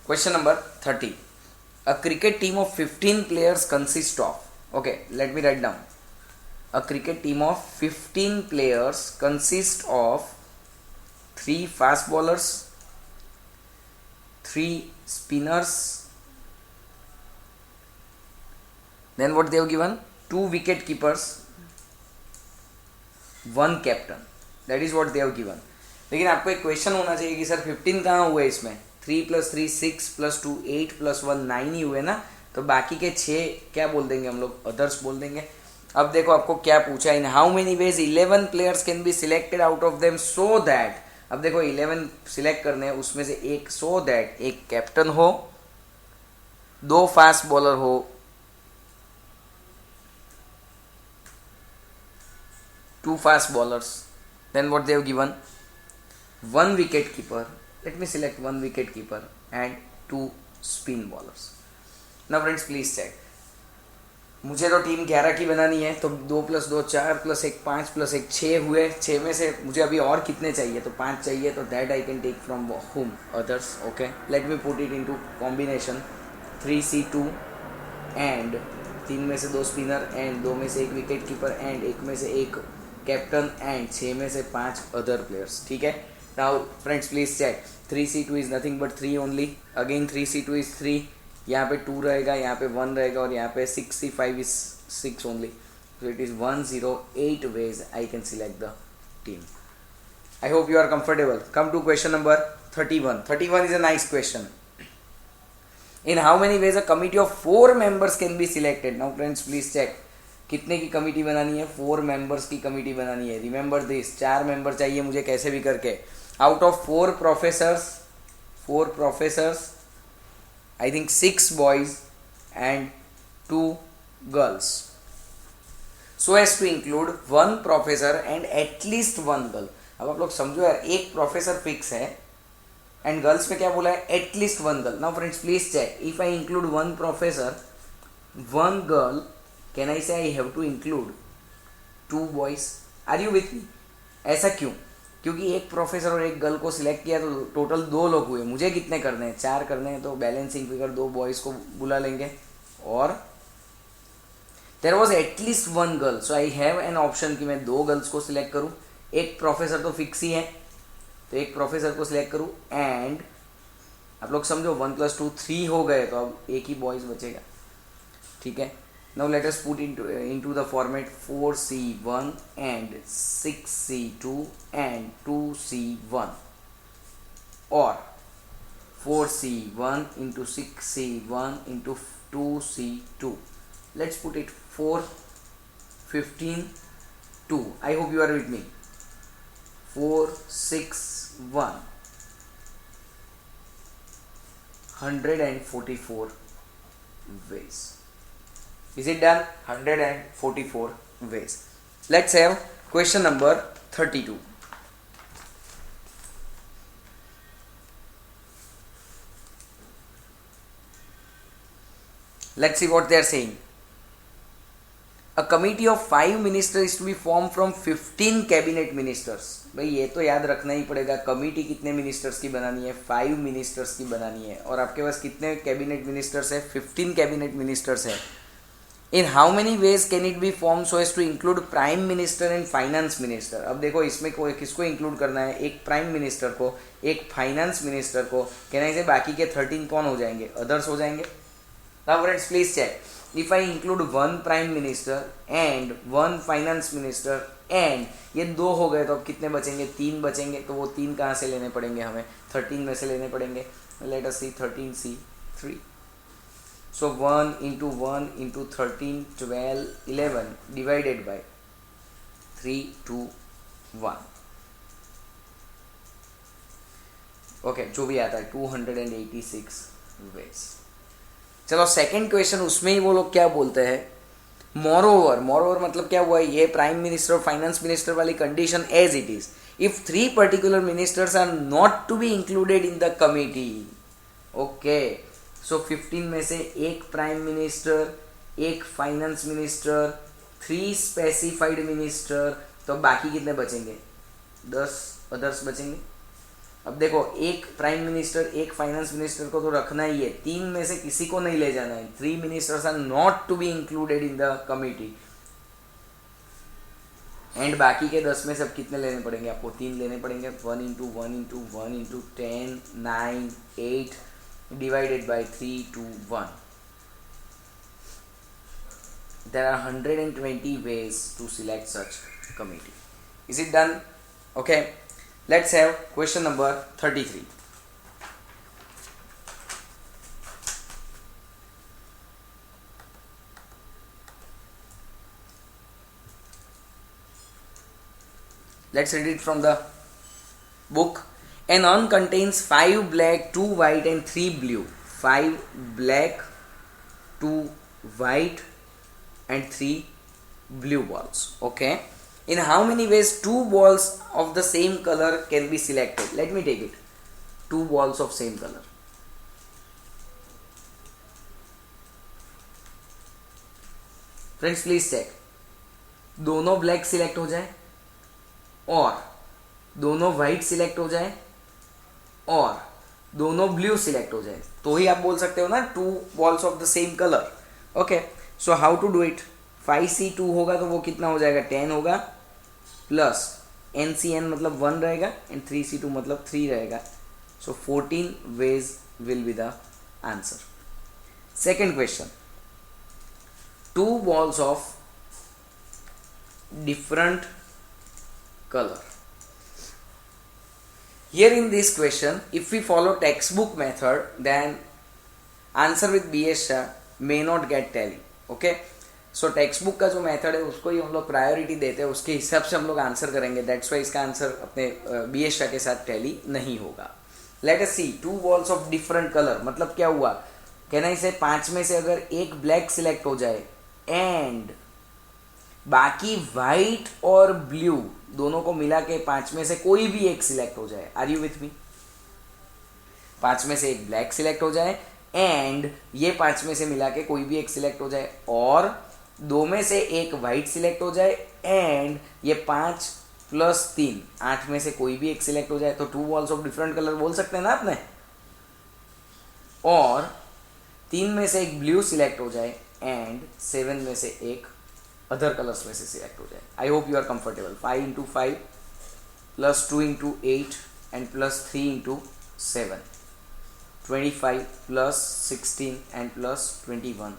Question number 30. A cricket team of 15 players consists of. Okay, let me write down. A cricket team of 15 players consists of 3 fast bowlers, 3 spinners, then what they have given? 2 wicket keepers, 1 captain. That is what they have given. लेकिन आपको एक question होना चाहिए कि sir 15 कहाँ हुए इसमें? 3 + 3 6 + 2 8 + 1 9 ही हुए ना, तो बाकी के 6 क्या बोल देंगे हम लोग? अदर्स बोल देंगे. अब देखो आपको क्या पूछा, इन how many veg 11 players can be selected out of them so that. अब देखो 11 सिलेक्ट करने हैं, उसमें से एक सो दैट एक कैप्टन हो, 2 फास्ट बॉलर हो, 2 fast bowlers, then what they have given? 1 wicket keeper. Let me select 1 wicket keeper and 2 spin bowlers. Now friends, please check. मुझे तो टीम 11 की बनानी है, तो 2 + 2 4 + 1 5 + 1 6 हुए. 6 में से मुझे अभी और कितने चाहिए? तो 5 चाहिए, तो that I can take from whom? Others. Okay, let me put it into combination 3C2 and 3 में से 2 स्पिनर एंड 2 में से 1 विकेट कीपर एंड 1 में से 1 कैप्टन एंड 6 में से 5 अदर प्लेयर्स. ठीक है. Now friends please check. 3C2 is nothing but 3 only. Again 3C2 is 3. यहाँ पे 2 रहेगा, यहाँ पे 1 रहेगा और यहाँ पे 6C5 is 6 only. So it is 108 ways I can select the team. I hope you are comfortable. Come to question number 31. 31 is a nice question. In how many ways a committee of 4 members can be selected? Now friends please check. कितने की committee बनानी है? 4 members की committee बनानी है. Remember this, 4 member चाहिए मुझे कैसे भी करके. Out of 4 professors I think 6 boys and 2 girls. So as to include 1 professor and at least 1 girl. अब आप लोग समझो यार, एक प्रोफेसर फिक्स है एंड गर्ल्स में क्या बोला है? At least 1 girl. Now friends please check. If I include 1 professor 1 girl, can I say I have to include 2 boys? Are you with me? ऐसा क्यों? क्योंकि एक प्रोफेसर और एक गर्ल को सिलेक्ट किया तो टोटल 2 लोग हुए. मुझे कितने करने हैं? 4 करने हैं. तो बैलेंसिंग फिगर 2 बॉयज को बुला लेंगे. और there was at least 1 girl, so I have an option कि मैं 2 गर्ल्स को सिलेक्ट करूँ. एक प्रोफेसर तो फिक्स ही है, तो एक प्रोफेसर को सिलेक्ट करूँ. एंड आप लोग समझो 1 + 2 3 हो गए, तो अब एक ही बॉयज बचेगा. ठीक है. Now let us put into the format 4C1 and 6C2 and 2C1 और 4C1 into 6C1 into 2C2. Let's put it 4 15 2. I hope you are with me. 4 6 1 144 ways. Is it done? 144 ways. Let's have question number 32. Let's see what they are saying. A committee of 5 ministers is to be formed from 15 cabinet ministers. भाई ये तो याद रखना ही पड़ेगा. Committee कितने ministers की बनानी है? 5 मिनिस्टर्स की बनानी है. और आपके पास कितने कैबिनेट मिनिस्टर्स है? 15 कैबिनेट मिनिस्टर्स है. In how many ways can it be form so as to include prime minister and finance minister? अब देखो इसमें किसको इंक्लूड करना है? एक प्राइम मिनिस्टर को, एक फाइनेंस मिनिस्टर को. कहना है बाकी के 13 कौन हो जाएंगे? अदर्स हो जाएंगे. Now friends please check. If I include 1 prime minister and 1 finance minister and ये 2 हो गए, तो अब कितने बचेंगे? 3 बचेंगे. तो वो 3 कहाँ से लेने पड़ेंगे हमें? 13 में से लेने पड़ेंगे. Late us C 13C3. So 1 into 1 into 13 12 11 divided by 3 2 1. Okay, जो भी आता है 286 वेज. चलो सेकंड क्वेश्चन, उसमें ही वो लोग क्या बोलते हैं? मोरओवर मतलब क्या हुआ? ये प्राइम मिनिस्टर और फाइनेंस मिनिस्टर वाली condition as it is. If 3 particular ministers are not to be included in the committee. Okay, so 15 में से एक प्राइम मिनिस्टर, एक फाइनेंस मिनिस्टर, 3 स्पेसिफाइड मिनिस्टर, तो बाकी कितने बचेंगे? 10 अदर्स बचेंगे. अब देखो, एक प्राइम मिनिस्टर, एक फाइनेंस मिनिस्टर को तो रखना ही है, 3 में से किसी को नहीं ले जाना है. 3 ministers are not to be included in the committee. And बाकी के 10 में सब कितने लेने पड़ेंगे आपको? 3 लेने पड़ेंगे. 1 into 1 into 1 into 10 9 8 divided by 3 2 1. There are 120 ways to select such committee. Is it done? Okay. Let's have question number 33. Let's read it from the book. An urn contains 5 black, 2 white and 3 blue. 5 black, 2 white and 3 blue balls. Okay. In how many ways 2 balls of the same color can be selected? Let me take it. 2 balls of same color. Friends, please check. दोनों black select हो जाए और दोनों white select हो जाए और दोनों blue select हो जाए तो ही आप बोल सकते हो ना 2 balls of the same color. Okay, so how to do it? 5C2 होगा तो वो कितना हो जाएगा? 10 होगा प्लस NCN मतलब 1 रहेगा एंड 3C2 मतलब 3 रहेगा. सो 14 veg will be the answer. Second question. 2 balls of different color. Here in this question, if we follow textbook method, then answer with BS Shah may not get tally. Okay, so textbook का जो method है उसको ही हम लोग priority देते हैं, उसके हिसाब से हम लोग आंसर करेंगे. दैट्स वाई इसका आंसर अपने BS Shah के साथ टैली नहीं होगा. Let us see. 2 balls of different color मतलब क्या हुआ? कहना इसे 5 में से अगर एक ब्लैक सिलेक्ट हो जाए एंड बाकी व्हाइट और ब्लू दोनों को मिला के 5 में से कोई भी एक सिलेक्ट हो जाए. आर यू विथ मी? 5 में से एक ब्लैक सिलेक्ट हो जाए एंड ये 5 में से मिला के कोई भी एक सिलेक्ट हो जाए और 2 में से एक व्हाइट सिलेक्ट हो जाए एंड ये 5 प्लस 3 8 में से कोई भी एक सिलेक्ट हो जाए तो 2 balls ऑफ डिफरेंट कलर बोल सकते हैं ना आपने. और 3 में से एक ब्लू सिलेक्ट हो जाए एंड 7 में से एक अदर कलर्स में से सिलेक्ट हो जाए. I hope you are comfortable. 5 into 5 plus 2 into 8 and plus 3 into 7. 25 plus 16 and plus 21.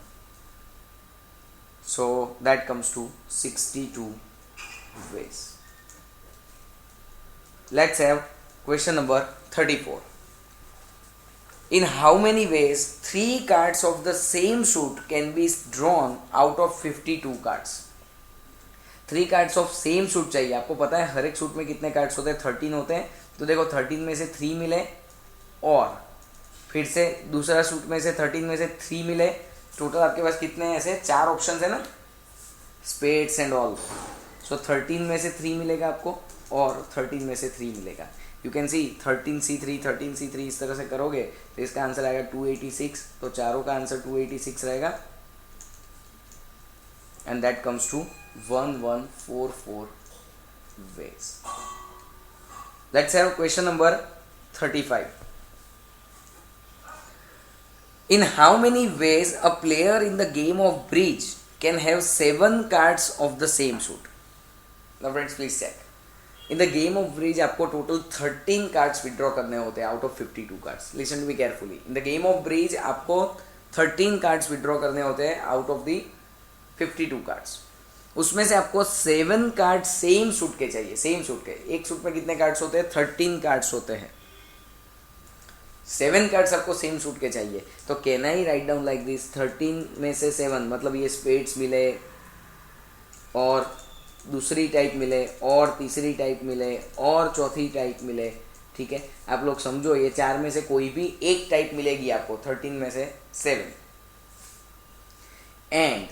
So that comes to 62 ways. Let's have question number 34. In how many ways 3 cards of the same suit can be drawn out of 52 cards? 3 cards of same suit चाहिए. आपको पता है हर एक suit में कितने cards होते हैं? 13 होते हैं. तो देखो 13 में से 3 मिले और फिर से दूसरा सूट में से 13 में से 3 मिले. टोटल आपके पास कितने हैं? ऐसे 4 ऑप्शंस है ना, स्पेड्स एंड ऑल. सो 13 में से 3 मिलेगा आपको और 13 में से 3 मिलेगा. You can see 13C3 13C3 इस तरह से करोगे तो इसका आंसर आएगा 286. तो चारों का आंसर 286 रहेगा and that comes to 1144 ways. Let's have question number 35. In how many ways a player in the game of bridge can have 7 cards of the same suit? Now friends, please check. In the game of bridge आपको total 13 cards withdraw करने होते हैं out of 52 cards. Listen to me carefully. In the game of bridge आपको 13 cards withdraw करने होते हैं out of the 52 cards. उसमें से आपको 7 कार्ड सेम सूट के चाहिए. सेम सूट के. एक सूट में कितने कार्ड्स होते हैं? 13 कार्ड्स होते हैं. 7 कार्ड्स आपको सेम सूट के चाहिए. तो can I write down like this? 13 में से 7 मतलब ये स्पेड्स मिले और दूसरी टाइप मिले और तीसरी टाइप मिले और चौथी टाइप मिले. ठीक है, आप लोग समझो ये 4 में से कोई भी एक टाइप मिलेगी आपको 13 में से 7. एंड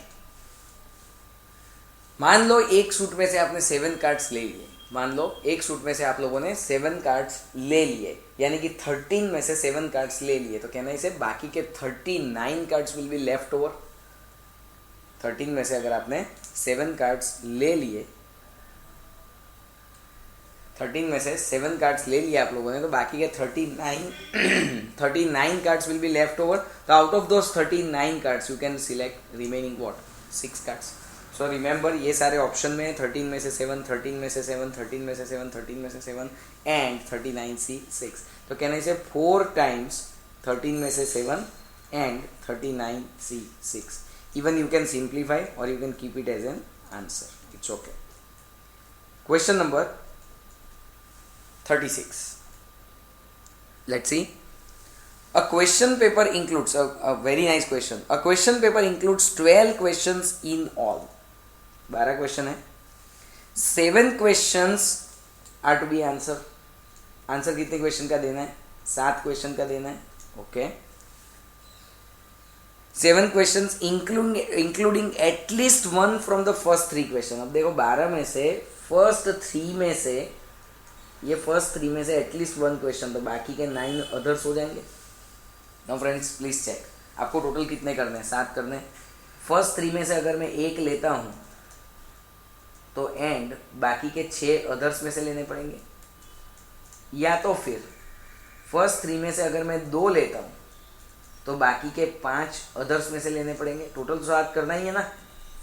मान लो एक सूट में से आपने 7 कार्ड्स ले लिए. मान लो एक सूट में से आप लोगों ने 7 कार्ड्स ले लिए, यानी कि 13 में से 7 कार्ड्स ले लिए. तो कहना इसे बाकी के 39 cards will be left over. 13 में से अगर आपने 7 कार्ड्स ले लिए, 13 में से 7 कार्ड्स ले लिए आप लोगों ने, तो बाकी के 39 cards will be left over. तो out of those 39 cards you can select remaining what 6 cards. So remember ये सारे ऑप्शन में 13 में से 7, 13 में से 7, 13 में से 7, 13 में से 7 एंड 39C 6. तो कैन आई से 4 times 13 में से 7 and 39C 6. Even you can simplify or you can keep it as an answer. It's okay. Question number 36. Let's see. A question paper includes a very nice question. A question paper includes 12 questions in all. 12 question है. 7 questions are to be answered. Answer कितने question का देना है? 7 question का देना है. Okay. 7 questions including at least 1 from the first 3 question. अब देखो 12 में से फर्स्ट 3 में से एटलीस्ट 1 क्वेश्चन, तो बाकी के 9 अदर्स हो जाएंगे. Now friends please check. आपको टोटल कितने करने हैं? 7 करने हैं. फर्स्ट 3 में से अगर मैं 1 लेता हूं तो एंड बाकी के 6 अदर्स में से लेने पड़ेंगे, या तो फिर फर्स्ट 3 में से अगर मैं 2 लेता हूं तो बाकी के 5 अदर्स में से लेने पड़ेंगे. टोटल तो 7 करना ही है ना.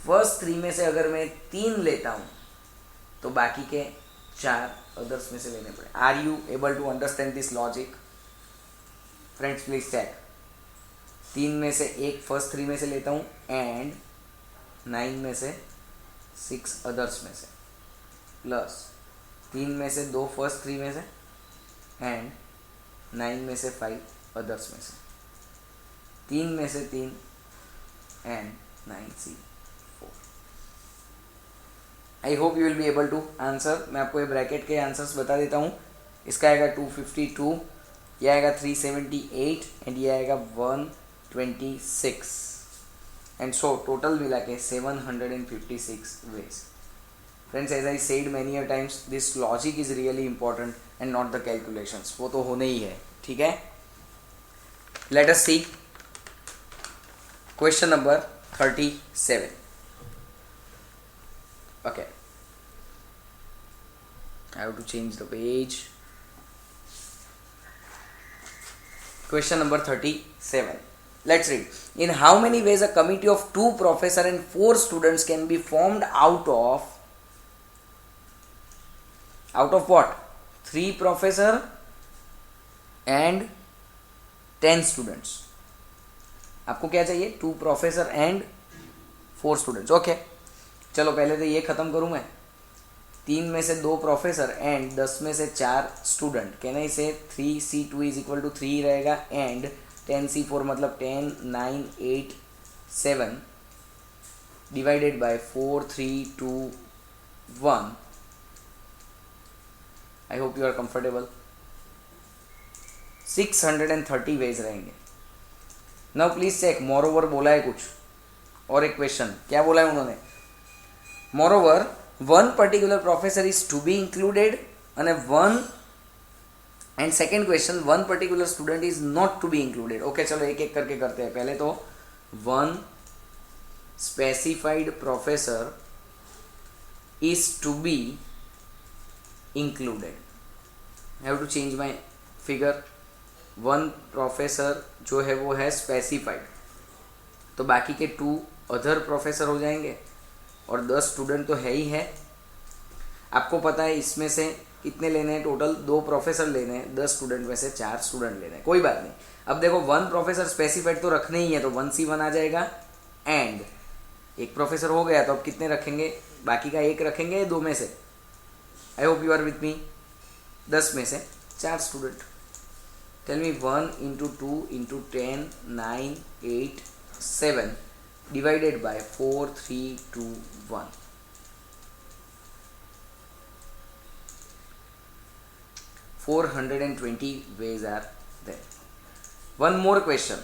फर्स्ट 3 में से अगर मैं 3 लेता हूं तो बाकी के 4 अदर्स में से लेने पड़ेंगे. Are you able to understand this logic? Friends please check. 3 में से 1 फर्स्ट 3 में से लेता हूं एंड 9 में से 6 अदर्स में से, प्लस 3 में से 2 फर्स्ट 3 में से एंड 9 में से 5 अदर्स में से, 3 में से 3 and 9C 4. I hope you will be able to answer. मैं आपको ये ब्रैकेट के आंसर्स बता देता हूँ. इसका आएगा 252, यह आएगा 378 एंड ये आएगा 126 एंड सो टोटल मिला के 756 ways. Friends as I said many a times, this logic is really important and not the calculations. वो तो होने ही है. ठीक है. Let us see question number 37. Okay, I have to change the page. Question number 37. Let's read. In how many ways a committee of 2 professor and 4 students can be formed out of what? 3 professor and 10 students. आपको क्या चाहिए? 2 professor and 4 students. Okay, चलो पहले तो ये खत्म करूं मैं. 3 में से 2 प्रोफेसर एंड 10 में से 4 स्टूडेंट. कहना इसे 3C2 इज इक्वल टू 3 रहेगा एंड 10C4 मतलब 10, 9, 8, 7 divided by 4, 3, 2, 1. I hope you are comfortable. 630 ways रहेंगे. Now please check. मोरओवर बोला है कुछ और एक क्वेश्चन. क्या बोला है उन्होंने? Moreover 1 particular professor is to be included and second question 1 particular student is not to be included. Okay चलो एक एक करके करते हैं. पहले तो 1 specified professor is to be included. I have to change my figure. 1 professor जो है वो है स्पेसिफाइड, तो बाकी के 2 अदर प्रोफेसर हो जाएंगे और 10 स्टूडेंट तो है ही है. आपको पता है इसमें से कितने लेने हैं? टोटल 2 प्रोफेसर लेने हैं, 10 स्टूडेंट में से 4 स्टूडेंट लेने हैं. कोई बात नहीं. अब देखो 1 प्रोफेसर स्पेसिफाइड तो रखने ही है, तो 1C1 आ जाएगा एंड 1 प्रोफेसर हो गया. तो अब कितने रखेंगे? बाकी का 1 रखेंगे 2 में से. I hope you are with me. 10 में से 4 student. Tell me 1 into 2 into 10, 9, 8, 7 divided by 4, 3, 2, 1. 420 ways are there. One more question.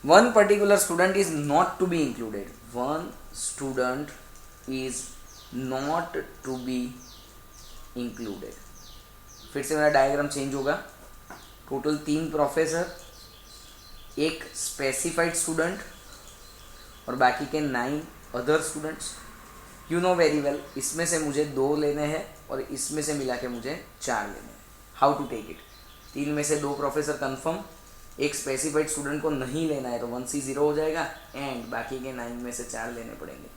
1 particular student is not to be included. 1 student is not to be included. फिर से मेरा diagram change होगा. Total 3 professor, 1 specified student और बाकी के 9 other students. You know very well इसमें से मुझे 2 लेने हैं और इसमें से मिला के मुझे 4 लेने हैं. How to take it? 3 में से 2 प्रोफेसर कंफर्म, एक स्पेसिफाइड स्टूडेंट को नहीं लेना है तो 1C 0 हो जाएगा एंड बाकी के 9 में से 4 लेने पड़ेंगे.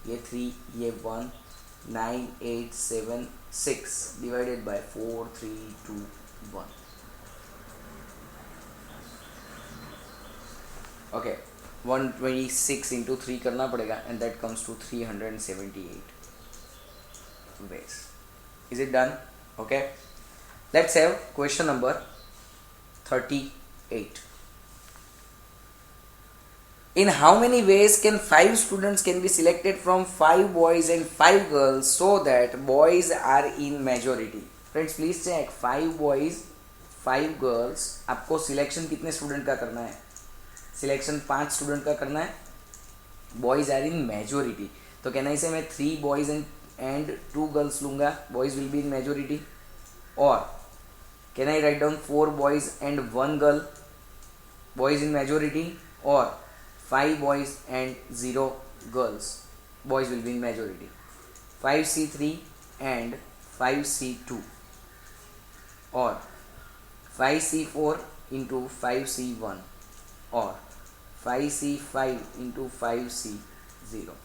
ये 3, ये 1, 9, 8, 7, 6 डिवाइडेड बाय 4, 3, 2, 1. ओके, 126 इंटू 3 करना पड़ेगा and that comes to 378 ways. Is it done? Okay. Let's have question number 38. In how many ways can 5 students can be selected from 5 boys and 5 girls so that boys are in majority? Friends, please check. 5 boys, 5 girls. आपको selection कितने student का करना है? Selection 5 student का करना है. Boys are in majority, तो कहना इसे मैं 3 बॉयज एंड 2 गर्ल्स लूंगा. Boys will be in majority. और can I write down 4 boys and 1 girl, boys in majority. और 5 boys and 0 girls, boys will be in majority. 5C3 and 5C2 or 5C4 into 5C1 or 5C5 into 5C0.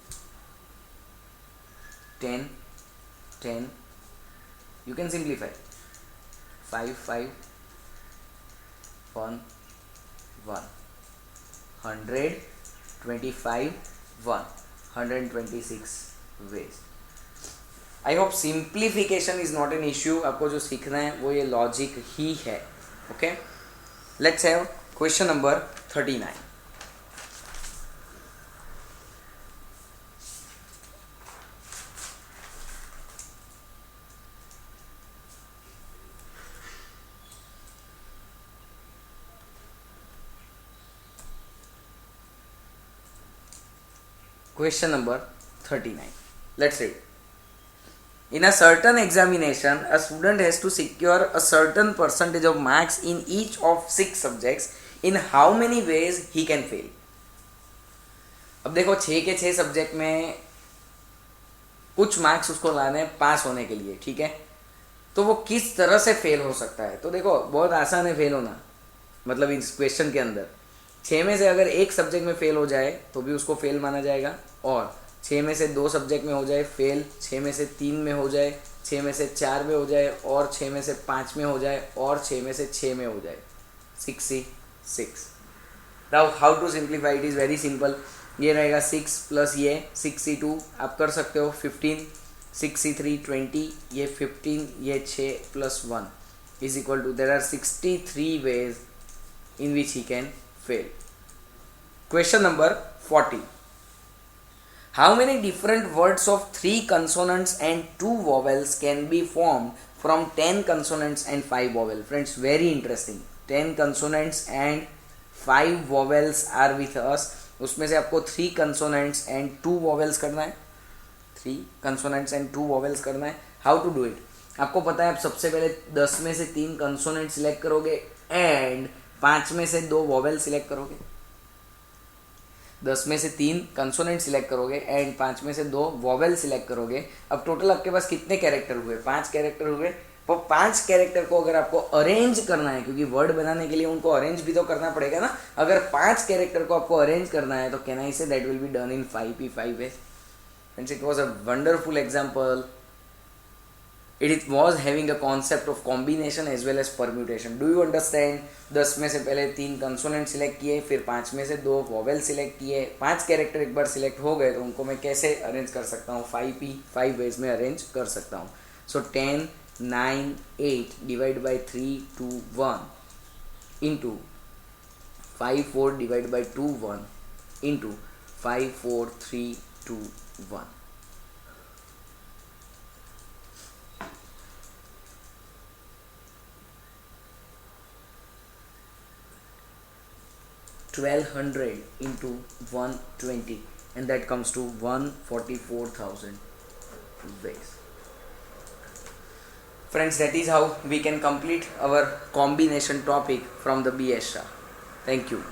10, 10. You can simplify. 5, 5, 1, 1. 125, 1, 126 ways. I hope simplification is not an issue. आपको जो सीखना है वो ये logic ही है. Okay, let's have question number 39. Question number 39. Let's read. In a certain examination, a student has to secure a certain percentage of marks in each of 6 subjects. In how many ways he can fail? अब देखो 6 के 6 subject में कुछ marks उसको लाने हैं पास होने के लिए, ठीक है. तो वो किस तरह से फेल हो सकता है? तो देखो बहुत आसान है फेल होना. मतलब इस क्वेश्चन के अंदर 6 में से अगर एक सब्जेक्ट में फेल हो जाए तो भी उसको फेल माना जाएगा. और 6 में से 2 सब्जेक्ट में हो जाए फेल, 6 में से 3 में हो जाए, 6 में से 4 में हो जाए, और 6 में से 5 में हो जाए, और 6 में से 6 में हो जाए. 6C6. Now how to simplify? It is very simple. ये रहेगा 6 प्लस ये 6C2 आप कर सकते हो 15, 6C3 20, ये 15, ये 6 plus 1 is equal to there are 63 ways in which he can fail. Question number 40. How many different words of 3 consonants and 2 vowels can be formed from 10 consonants and 5 vowels? Friends, very interesting. 10 consonants and 5 vowels are with us. उसमें से आपको 3 consonants and 2 vowels करना है. 3 consonants and 2 vowels करना है. How to do it? आपको पता है आप सबसे पहले 10 में से 3 consonant सिलेक्ट करोगे एंड 5 में से 2 वॉवेल सिलेक्ट करोगे. 10 में से 3 कंसोनेंट सिलेक्ट करोगे एंड 5 में से 2 वॉवेल सिलेक्ट करोगे. अब टोटल आपके पास कितने कैरेक्टर हुए? 5 कैरेक्टर हुए. तो 5 कैरेक्टर को अगर आपको अरेंज करना है, क्योंकि वर्ड बनाने के लिए उनको अरेंज भी तो करना पड़ेगा ना. अगर 5 कैरेक्टर को आपको अरेंज करना है तो can I say that will be done in 5P5 ways. Friends, it was a wonderful example. It was having a concept of combination as well as permutation. Do you understand? 10 में से पहले 3 consonant select किए, फिर 5 में से 2 vowel select किए. 5 character एक बार select हो गए तो उनको मैं कैसे अरेंज कर सकता हूँ? 5P5 वेज में अरेंज कर सकता हूँ. सो 10, 9, 8 divide by 3, 2, 1 into 5, 4 divide by 2, 1 into 5, 4, 3, 2, 1. $1,200 into 120 and that comes to 144,000 ways. Friends, that is how we can complete our combination topic from the BS. Thank you.